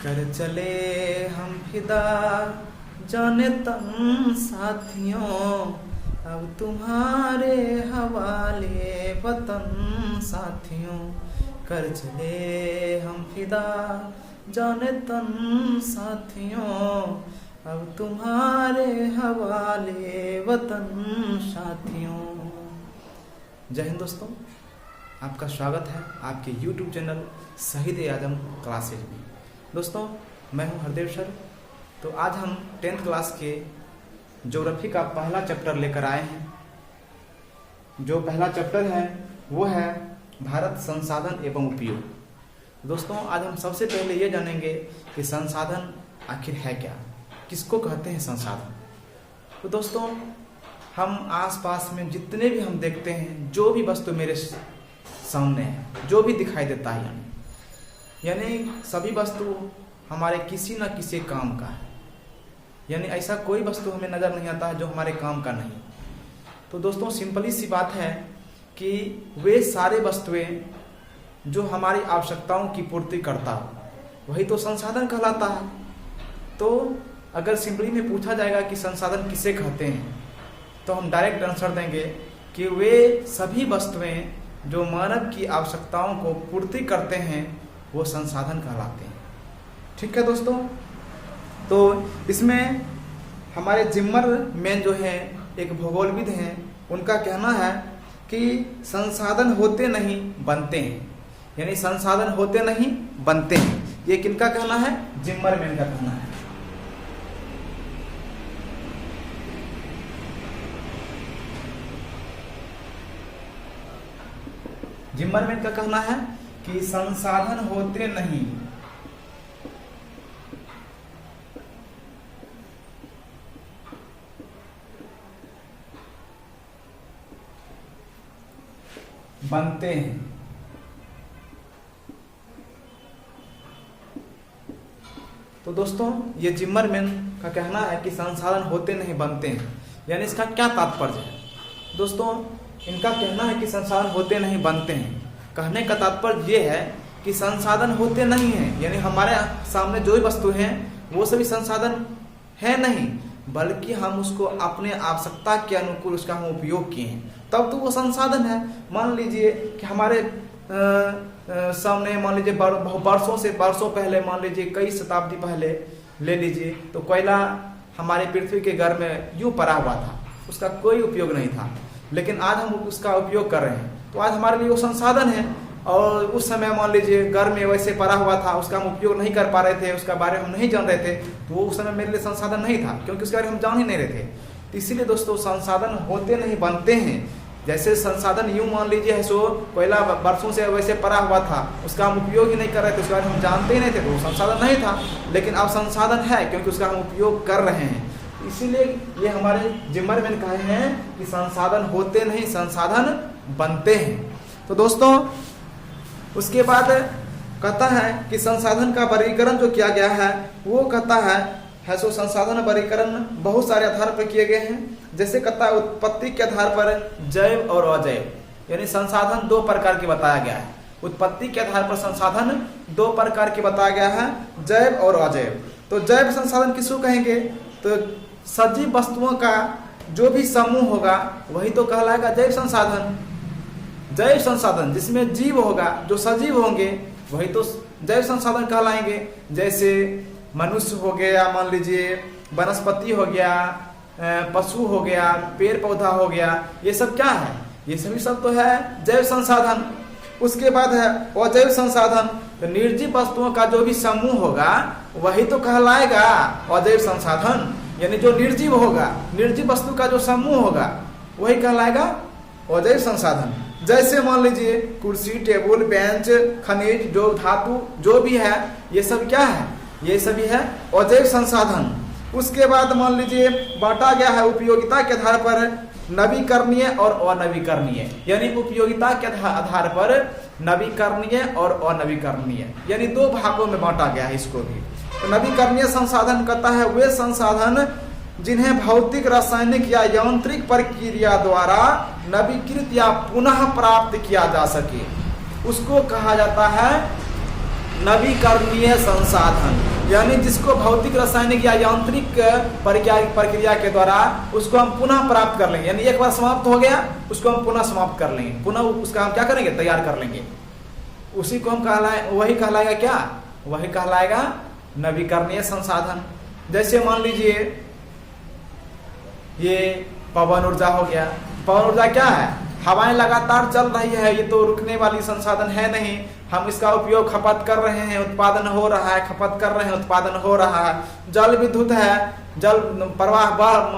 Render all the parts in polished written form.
कर चले हम फिदा जाने तन साथियों, अब तुम्हारे हवाले वतन साथियों। कर चले हम फिदा जाने तन साथियों, अब तुम्हारे हवाले वतन साथियों। जय हिंद दोस्तों, आपका स्वागत है आपके YouTube चैनल शहीद आजम क्लासेज में। दोस्तों, मैं हूं हरदेव सर। तो आज हम 10th क्लास के ज्योग्राफी का पहला चैप्टर लेकर आए हैं। जो पहला चैप्टर है वो है भारत संसाधन एवं उपयोग। दोस्तों, आज हम सबसे पहले ये जानेंगे कि संसाधन आखिर है क्या, किसको कहते हैं संसाधन। तो दोस्तों, हम आसपास में जितने भी हम देखते हैं, जो भी वस्तु मेरे सामने है, जो भी दिखाई देता है, यानी सभी वस्तु हमारे किसी न किसी काम का है। यानी ऐसा कोई वस्तु हमें नज़र नहीं आता है जो हमारे काम का नहीं। तो दोस्तों, सिंपली सी बात है कि वे सारे वस्तुएं जो हमारी आवश्यकताओं की पूर्ति करता हो वही तो संसाधन कहलाता है। तो अगर सिंपली में पूछा जाएगा कि संसाधन किसे कहते हैं, तो हम डायरेक्ट आंसर देंगे कि वे सभी वस्तुएं जो मानव की आवश्यकताओं को पूर्ति करते हैं वो संसाधन कहलाते हैं। ठीक है दोस्तों, तो इसमें हमारे जिम्मर मैन जो है एक भूगोलविद हैं, उनका कहना है कि संसाधन होते नहीं बनते हैं। यानी संसाधन होते नहीं बनते हैं। ये किनका कहना है? जिम्मर मैन का कहना है। जिम्मरमैन का कहना है कि संसाधन होते नहीं बनते हैं। तो दोस्तों, ये जिम्मरमैन का कहना है कि संसाधन होते नहीं बनते हैं। यानी इसका क्या तात्पर्य है? दोस्तों, इनका कहना है कि संसाधन होते नहीं बनते हैं। कहने का तात्पर्य ये है कि संसाधन होते नहीं हैं, यानी हमारे सामने जो भी वस्तु हैं वो सभी संसाधन है नहीं, बल्कि हम उसको अपने आवश्यकता के अनुकूल उसका हम उपयोग किए हैं, तब तो वो संसाधन है। मान लीजिए कि हमारे सामने मान लीजिए वर्षों पहले, मान लीजिए कई शताब्दी पहले ले लीजिए, तो कोयला हमारे पृथ्वी के घर में यूं पड़ा हुआ था, उसका कोई उपयोग नहीं था। लेकिन आज हम उसका उपयोग कर रहे हैं, तो आज हमारे लिए वो संसाधन है। और उस समय मान लीजिए घर में वैसे पड़ा हुआ था, उसका हम उपयोग नहीं कर पा रहे थे, उसका बारे में हम नहीं जान रहे थे, तो वो उस समय मेरे लिए संसाधन नहीं था, क्योंकि उसके बारे में हम जान ही नहीं रहे थे। तो इसीलिए दोस्तों, संसाधन होते नहीं बनते हैं। जैसे संसाधन यूं मान लीजिए सो कोयला वर्षों से वैसे पड़ा हुआ था, उसका हम उपयोग ही नहीं कर रहे थे, उसके बारे में हम जानते ही नहीं थे, तो वो संसाधन नहीं था। लेकिन अब संसाधन है, क्योंकि उसका हम उपयोग कर रहे हैं। इसीलिए ये हमारे जिम्मरमैन कहे हैं कि संसाधन होते नहीं, संसाधन बनते हैं। तो दोस्तों, उसके बाद कहता है कि संसाधन का वर्गीकरण जो किया गया है वो कहता है सो संसाधन वर्गीकरण बहुत सारे आधार पर किए गए हैं। जैसे कहता है उत्पत्ति के आधार पर जैव और अजैव, यानी संसाधन दो प्रकार के बताया गया है। उत्पत्ति के आधार पर संसाधन दो प्रकार के बताया गया है, जैव और अजैव। तो जैव संसाधन किसको कहेंगे? तो सजीव वस्तुओं का जो भी समूह होगा वही तो कहलाएगा जैव संसाधन। जैव संसाधन जिसमें जीव होगा, जो सजीव होंगे वही तो जैव संसाधन कहलाएंगे। जैसे मनुष्य हो गया, मान लीजिए वनस्पति हो गया, पशु हो गया, पेड़ पौधा हो गया, ये सब क्या है? ये सभी सब तो है जैव संसाधन। उसके बाद है अजैव संसाधन। तो निर्जीव वस्तुओं का जो भी समूह होगा वही तो कहलाएगा अजैव संसाधन। यानी जो निर्जीव होगा, निर्जीव वस्तु का जो समूह होगा वही कहलाएगा अजैव संसाधन। जैसे मान लीजिए कुर्सी, टेबल, बेंच, खनिज, जो धातु जो भी है, ये सब क्या है? ये सभी है अजैव संसाधन। उसके बाद मान लीजिए बांटा गया है उपयोगिता के आधार पर नवीकरणीय और अनवीकरणीय। यानी उपयोगिता के आधार पर नवीकरणीय और अनवीकरणीय, यानी दो भागों में बांटा गया है इसको भी। तो नवीकरणीय संसाधन कहता है वे संसाधन जिन्हें भौतिक, रासायनिक या यांत्रिक प्रक्रिया द्वारा नवीकृत या पुनः प्राप्त किया जा सके, उसको कहा जाता है नवीकरणीय संसाधन। यानी जिसको भौतिक, रासायनिक या यांत्रिक प्रक्रिया के द्वारा उसको हम पुनः प्राप्त कर लेंगे। यानी एक बार समाप्त हो गया उसको हम पुनः समाप्त कर लेंगे, पुनः उसका हम क्या करेंगे, तैयार कर लेंगे। उसी को हम वही कहलाएगा क्या, वही कहलाएगा नवीकरणीय संसाधन। जैसे मान लीजिए ये पवन ऊर्जा हो गया। पवन ऊर्जा क्या है, हवाएं लगातार चल रही है, ये तो रुकने वाली संसाधन है नहीं। हम इसका उपयोग खपत कर रहे हैं, उत्पादन हो रहा है, खपत कर रहे हैं, उत्पादन हो रहा है। जल विद्युत है, जल प्रवाह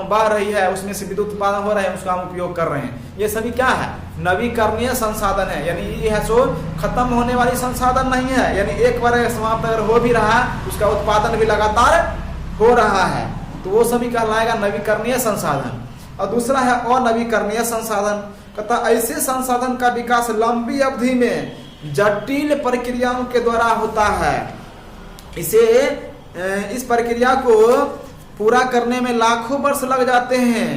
बह रही है, उसमें से विद्युत उत्पादन हो रहा है, उसका हम उपयोग कर रहे हैं। ये सभी क्या है, नवीकरणीय संसाधन है। यानी ये है सो खत्म होने वाली संसाधन नहीं है। यानी एक बार समाप्त अगर हो भी रहा है उसका उत्पादन भी लगातार हो रहा है, तो वो सभी कहलाएगा नवीकरणीय संसाधन। और दूसरा है अनवीकरणीय संसाधन। कहता ऐसे संसाधन का विकास लंबी अवधि में जटिल प्रक्रियाओं के द्वारा होता है। इस प्रक्रिया को पूरा करने में लाखों वर्ष लग जाते हैं।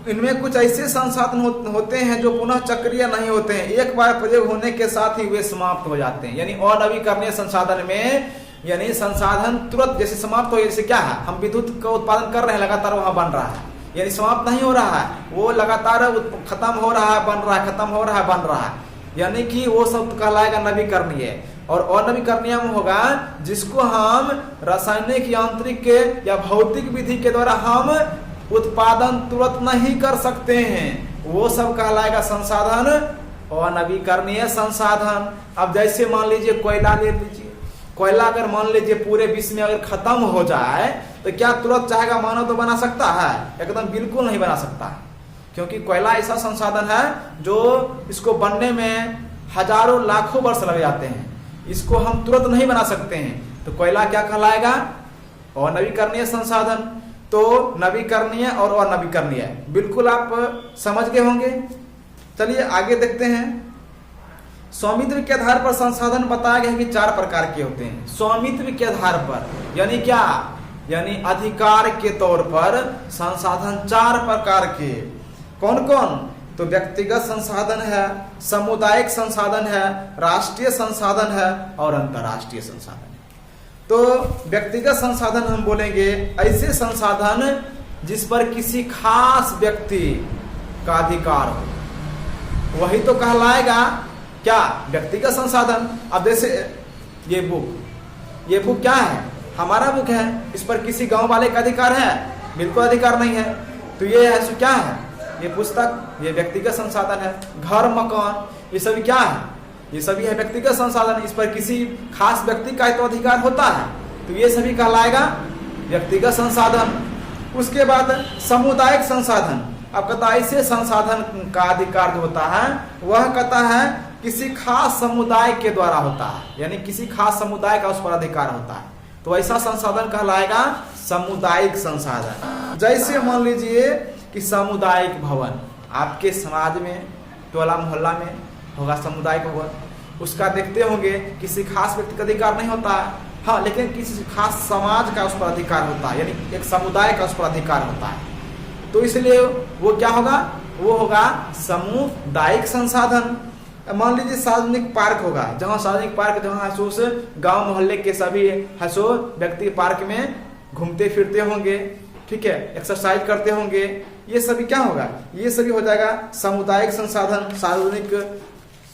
इनमें कुछ ऐसे संसाधन होते हैं जो पुनः चक्रीय नहीं होते हैं, एक बार प्रयोग होने के साथ ही वे समाप्त हो जाते हैं। यानी अनवीकरणीय संसाधन में यानी संसाधन तुरंत जैसे समाप्त हो, जैसे क्या है, हम विद्युत का उत्पादन कर रहे हैं, लगातार वहां बन रहा है, यानी समाप्त नहीं हो रहा है, वो लगातार खत्म हो रहा है, बन रहा है, खत्म हो रहा है, बन रहा है। यानी कि वो सब कहलाएगा नवीकरणीय। और अनवीकरणीय में होगा जिसको हम रासायनिक, यांत्रिक या भौतिक विधि के द्वारा हम उत्पादन तुरंत नहीं कर सकते हैं, वो सब कहलाएगा संसाधन अनवीकरणीय संसाधन। अब जैसे मान लीजिए कोयला ले लीजिए, कोयला अगर मान लीजिए पूरे विश्व में अगर खत्म हो जाए तो क्या तुरंत चाहेगा मानव तो बना सकता है? एकदम बिल्कुल नहीं बना सकता, क्योंकि कोयला ऐसा संसाधन है जो इसको बनने में हजारों लाखों वर्ष लग जाते हैं, इसको हम तुरंत नहीं बना सकते हैं। तो कोयला क्या कहलाएगा, अनवीकरणीय संसाधन। तो नवीकरणीय और अनवीकरणीय बिल्कुल आप समझ गए होंगे। चलिए आगे देखते हैं। स्वामित्व के आधार पर संसाधन बताया गया कि 4 प्रकार के होते हैं। स्वामित्व के आधार पर यानी क्या, यानी अधिकार के तौर पर संसाधन 4 प्रकार के। कौन कौन? तो व्यक्तिगत संसाधन है, सामुदायिक संसाधन है, राष्ट्रीय संसाधन है और अंतर्राष्ट्रीय संसाधन है। तो व्यक्तिगत संसाधन हम बोलेंगे ऐसे संसाधन जिस पर किसी खास व्यक्ति का अधिकार हो, वही तो कहलाएगा क्या, व्यक्तिगत संसाधन। अब जैसे ये बुक क्या है, हमारा बुक है, इस पर किसी गांव वाले का अधिकार है? बिल्कुल अधिकार नहीं है। तो ये है सो क्या है, ये पुस्तक, ये व्यक्तिगत संसाधन है। घर, मकान, ये सभी क्या है, ये सभी है व्यक्तिगत संसाधन, इस पर किसी खास व्यक्ति का तो अधिकार होता है, तो ये सभी कहलाएगा व्यक्तिगत संसाधन। उसके बाद सामुदायिक संसाधन। अब कहता है ऐसे संसाधन का अधिकार जो होता है वह कहता है किसी खास समुदाय के द्वारा होता है, यानी किसी खास समुदाय का उस पर अधिकार होता है, तो ऐसा संसाधन कहलाएगा सामुदायिक संसाधन। जैसे मान लीजिए कि सामुदायिक भवन, आपके समाज में, टोला मोहल्ला में होगा सामुदायिक भवन, उसका देखते होंगे किसी खास व्यक्ति का अधिकार नहीं होता है, हाँ, लेकिन किसी खास समाज का उस पर अधिकार होता है, यानी एक समुदाय का उस पर अधिकार होता है। तो इसलिए वो क्या होगा, वो होगा सामुदायिक संसाधन। मान लीजिए सार्वजनिक पार्क होगा, जहाँ सार्वजनिक पार्क, जहाँ हसो से गांव मोहल्ले के सभी हसो व्यक्ति पार्क में घूमते फिरते होंगे, ठीक है, एक्सरसाइज करते होंगे, ये सभी क्या होगा, ये सभी हो जाएगा सामुदायिक संसाधन। सार्वजनिक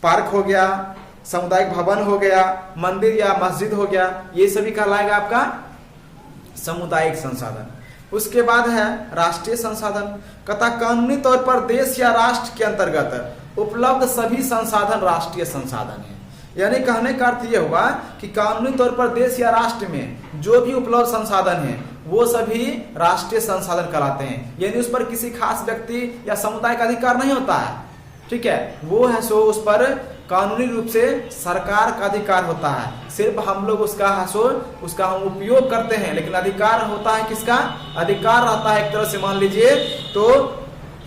पार्क हो गया, सामुदायिक भवन हो गया, मंदिर या मस्जिद हो गया, ये सभी कहलाएगा आपका सामुदायिक संसाधन। उसके बाद है राष्ट्रीय संसाधन। कहता कानूनी तौर पर देश या राष्ट्र के अंतर्गत उपलब्ध सभी संसाधन राष्ट्रीय संसाधन है। यानी कहने का अर्थ यह हुआ कि कानूनी तौर पर देश या राष्ट्र में जो भी उपलब्ध संसाधन है वो सभी राष्ट्रीय संसाधन कहलाते हैं। यानी उस पर किसी खास व्यक्ति या समुदाय का अधिकार नहीं होता है, ठीक है, वो है सो उस पर कानूनी रूप से सरकार का अधिकार होता है, सिर्फ हम लोग उसका हम उपयोग करते हैं, लेकिन अधिकार होता है किसका, अधिकार रहता है एक तरह से मान लीजिए तो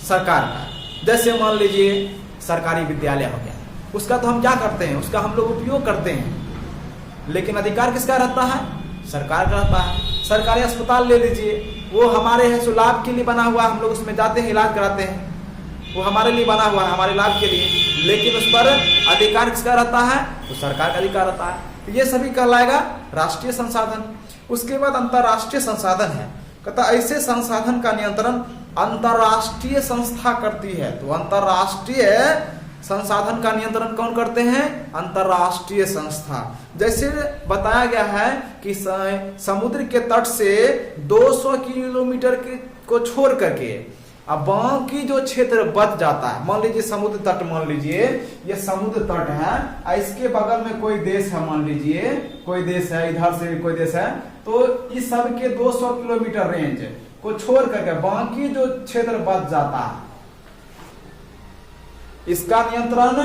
सरकार का। जैसे मान लीजिए सरकारी विद्यालय हो गया, उसका तो हम क्या करते हैं, उसका हम लोग उपयोग करते हैं, लेकिन अधिकार किसका रहता है, सरकार का रहता है। सरकारी अस्पताल ले लीजिए, वो हमारे है सो लाभ के लिए बना हुआ, हम लोग उसमें जाते हैं, इलाज कराते हैं, वो हमारे लिए बना हुआ है, हमारे लाभ के लिए, लेकिन उस पर अधिकार किसका रहता है, तो सरकार का अधिकार रहता है। तो ये सभी कहलाएगा राष्ट्रीय संसाधन। उसके बाद अंतर्राष्ट्रीय संसाधन है, कहता ऐसे संसाधन का नियंत्रण अंतर्राष्ट्रीय संस्था करती है। तो अंतर्राष्ट्रीय संसाधन का नियंत्रण कौन करते हैं? अंतर्राष्ट्रीय संस्था। जैसे बताया गया है कि समुद्र के तट से 200 किलोमीटर को छोड़ करके अब बाकी जो क्षेत्र बच जाता है, मान लीजिए समुद्र तट, मान लीजिए ये समुद्र तट है, इसके बगल में कोई देश है, मान लीजिए कोई देश है, इधर से कोई देश है, तो इस सब के 200 किलोमीटर रेंज को छोड़ करके बाकी जो क्षेत्र बच जाता है, इसका नियंत्रण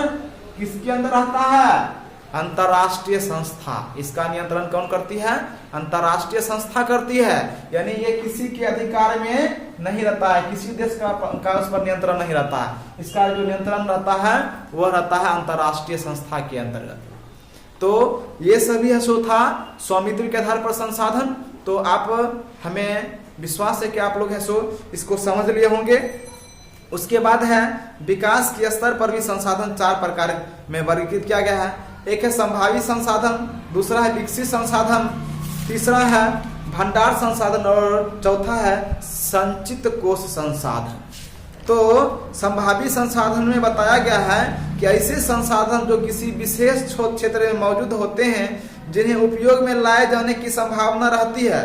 किसके अंदर रहता है? अंतर्राष्ट्रीय संस्था। इसका नियंत्रण कौन करती है? अंतर्राष्ट्रीय संस्था करती है। यानी ये किसी के अधिकार में नहीं रहता है, किसी देश का उस पर नियंत्रण नहीं रहता है। इसका जो नियंत्रण रहता है वह रहता है अंतर्राष्ट्रीय संस्था के अंतर्गत। तो ये सभी है सो था स्वामित्व के आधार पर संसाधन। तो आप, हमें विश्वास है कि आप लोग है सो इसको समझ लिए होंगे। उसके बाद है विकास के स्तर पर भी संसाधन 4 प्रकार में वर्गीकृत किया गया है। एक है संभावित संसाधन, दूसरा है विकसित संसाधन, तीसरा है भंडार संसाधन और चौथा है संचित कोष संसाधन। तो संभावित संसाधन में बताया गया है कि ऐसे संसाधन जो किसी विशेष क्षेत्र में मौजूद होते हैं, जिन्हें उपयोग में लाए जाने की संभावना रहती है,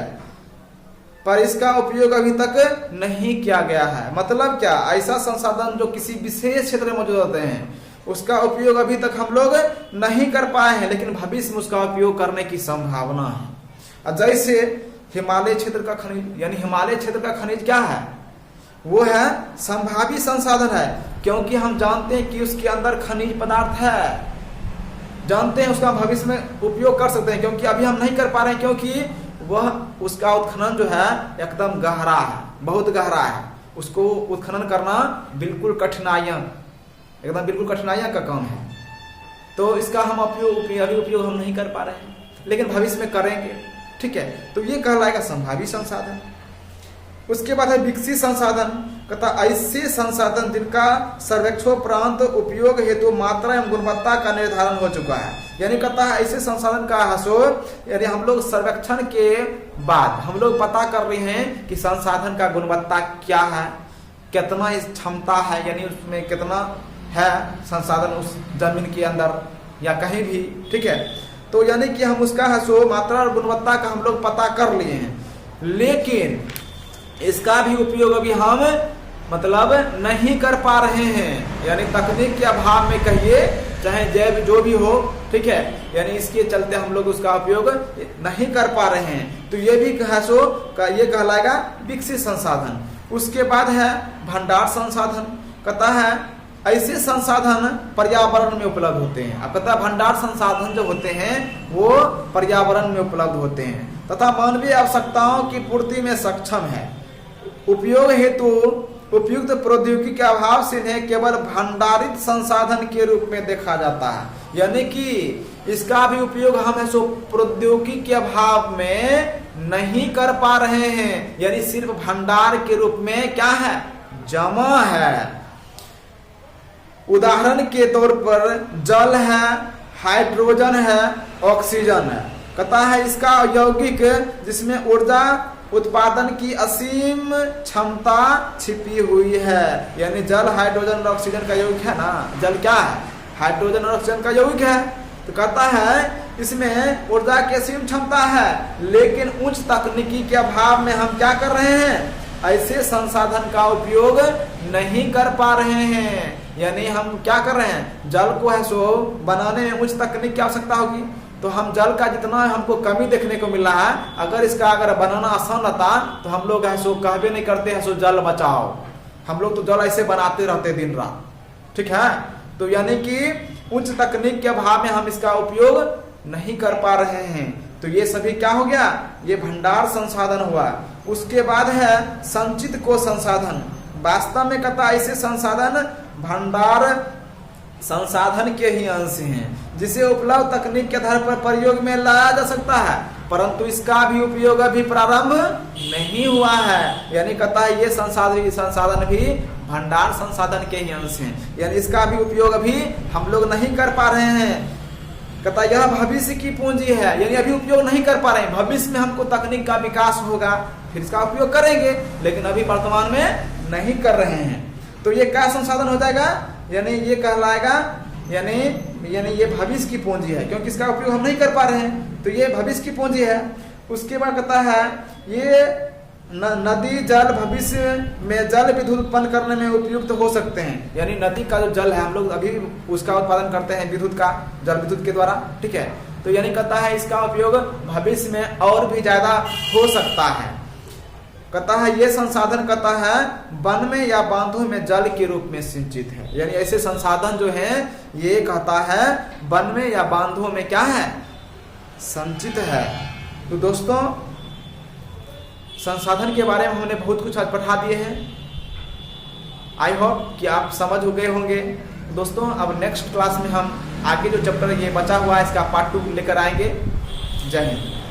पर इसका उपयोग अभी तक नहीं किया गया है। मतलब क्या? ऐसा संसाधन जो किसी विशेष क्षेत्र में मौजूद होते हैं, उसका उपयोग अभी तक हम लोग नहीं कर पाए हैं, लेकिन भविष्य में उसका उपयोग करने की संभावना है। जैसे हिमालय क्षेत्र का खनिज, यानी हिमालय क्षेत्र का खनिज क्या है? वो है संभावित संसाधन है, क्योंकि हम जानते हैं कि उसके अंदर खनिज पदार्थ है, जानते हैं उसका भविष्य में उपयोग कर सकते हैं, क्योंकि अभी हम नहीं कर पा रहे हैं, क्योंकि वह उसका उत्खनन जो है एकदम गहरा है, बहुत गहरा है। उसको उत्खनन करना बिल्कुल कठिनाइयां, एकदम बिल्कुल कठिनाइयां का काम है। तो इसका हम अभी उपयोग हम नहीं कर पा रहे हैं, लेकिन भविष्य में करेंगे। ठीक है, तो ये कहलाएगा संभावित संसाधन। उसके बाद है विकसित संसाधन, कहता ऐसे संसाधन जिनका सर्वेक्षोपरांत उपयोग हेतु मात्रा एवं गुणवत्ता का निर्धारण हो चुका है। यानी कहता है ऐसे संसाधन का हसो, यानी हम लोग सर्वेक्षण के बाद हम लोग पता कर रहे हैं कि संसाधन का गुणवत्ता क्या है, कितना इस क्षमता है, यानी उसमें कितना है संसाधन उस जमीन के अंदर या कहीं भी। ठीक है, तो यानी कि हम उसका हसो मात्रा और गुणवत्ता का हम लोग पता कर लिए हैं, लेकिन इसका भी उपयोग अभी हम मतलब नहीं कर पा रहे हैं, यानी तकनीक के अभाव में कहिए, चाहे जैव जो भी हो। ठीक है, यानी इसके चलते हम लोग उसका उपयोग नहीं कर पा रहे हैं। तो ये भी ये कहलाएगा विकसित संसाधन। उसके बाद है भंडार संसाधन, कहता है ऐसे संसाधन पर्यावरण में उपलब्ध होते हैं। अब कहता है भंडार संसाधन जो होते हैं वो पर्यावरण में उपलब्ध होते हैं तथा मानवीय आवश्यकताओं की पूर्ति में सक्षम है। उपयोग हेतु उपयुक्त प्रौद्योगिकी के अभाव से इन्हें केवल भंडारित संसाधन के रूप में देखा जाता है। यानी कि इसका भी उपयोग हम है सो प्रौद्योगिकी के अभाव में नहीं कर पा रहे हैं, यानी सिर्फ भंडार के रूप में क्या है, जमा है। उदाहरण के तौर पर जल है, हाइड्रोजन है, ऑक्सीजन है। कहता है इसका यौगिक जिसमें ऊर्जा उत्पादन की असीम क्षमता छिपी हुई है। यानी जल, हाइड्रोजन और ऑक्सीजन का यौगिक है ना, जल क्या है, हाइड्रोजन और ऑक्सीजन का यौगिक है। तो कहता है इसमें ऊर्जा की असीम क्षमता है, लेकिन उच्च तकनीकी के अभाव में हम क्या कर रहे हैं, ऐसे संसाधन का उपयोग नहीं कर पा रहे हैं। यानी हम क्या कर रहे हैं, जल को है सो बनाने में उच्च तकनीक की आवश्यकता होगी, तो हम जल का जितना हमको कमी देखने को मिला है, अगर इसका अगर बनाना आसान रहता तो हम लोग है सो कहबे नहीं करते हैं सो जल बचाओ, हम लोग तो जल ऐसे बनाते रहते दिन रात। ठीक है, तो यानी कि उच्च तकनीक के अभाव में हम इसका उपयोग नहीं कर पा रहे हैं। तो ये सभी क्या हो गया, ये भंडार संसाधन हुआ। उसके बाद है संचित कोष संसाधन। वास्तव में कहता ऐसे संसाधन भंडार संसाधन के ही अंश हैं, जिसे उपलब्ध तकनीक के आधार पर प्रयोग में लाया जा सकता है, परंतु इसका भी उपयोग अभी प्रारंभ नहीं हुआ है। यानी कहता है ये संसाधन भी भंडार संसाधन के ही अंश हैं, यानी इसका भी उपयोग अभी हम लोग नहीं कर पा रहे हैं। कहता है यह भविष्य की पूंजी है, यानी अभी उपयोग नहीं कर पा रहे हैं, भविष्य में हमको तकनीक का विकास होगा फिर इसका उपयोग करेंगे, लेकिन अभी वर्तमान में नहीं कर रहे हैं। तो ये क्या संसाधन हो जाएगा, यानी ये कहलाएगा यानी ये भविष्य की पूंजी है, क्योंकि इसका उपयोग हम नहीं कर पा रहे हैं, तो ये भविष्य की पूंजी है। उसके बाद कहता है ये नदी जल भविष्य में जल विद्युत उत्पन्न करने में उपयुक्त हो सकते हैं, यानी नदी का जो जल है हम लोग अभी उसका उत्पादन करते हैं विद्युत का, जल विद्युत के द्वारा, ठीक है। तो यानी कहता है इसका उपयोग भविष्य में और भी ज्यादा हो सकता है। कहता है ये संसाधन कहता है वन में या बांधों में जल के रूप में सिंचित है, यानी ऐसे संसाधन जो है ये कहता है वन में या बांधों में क्या है, संचित है। तो दोस्तों संसाधन के बारे में हमने बहुत कुछ आज पढ़ा दिए हैं, आई होप कि आप समझ हो गए होंगे। दोस्तों अब नेक्स्ट क्लास में हम आगे जो चैप्टर ये बचा हुआ है इसका पार्ट 2 लेकर आएंगे। जय हिंद।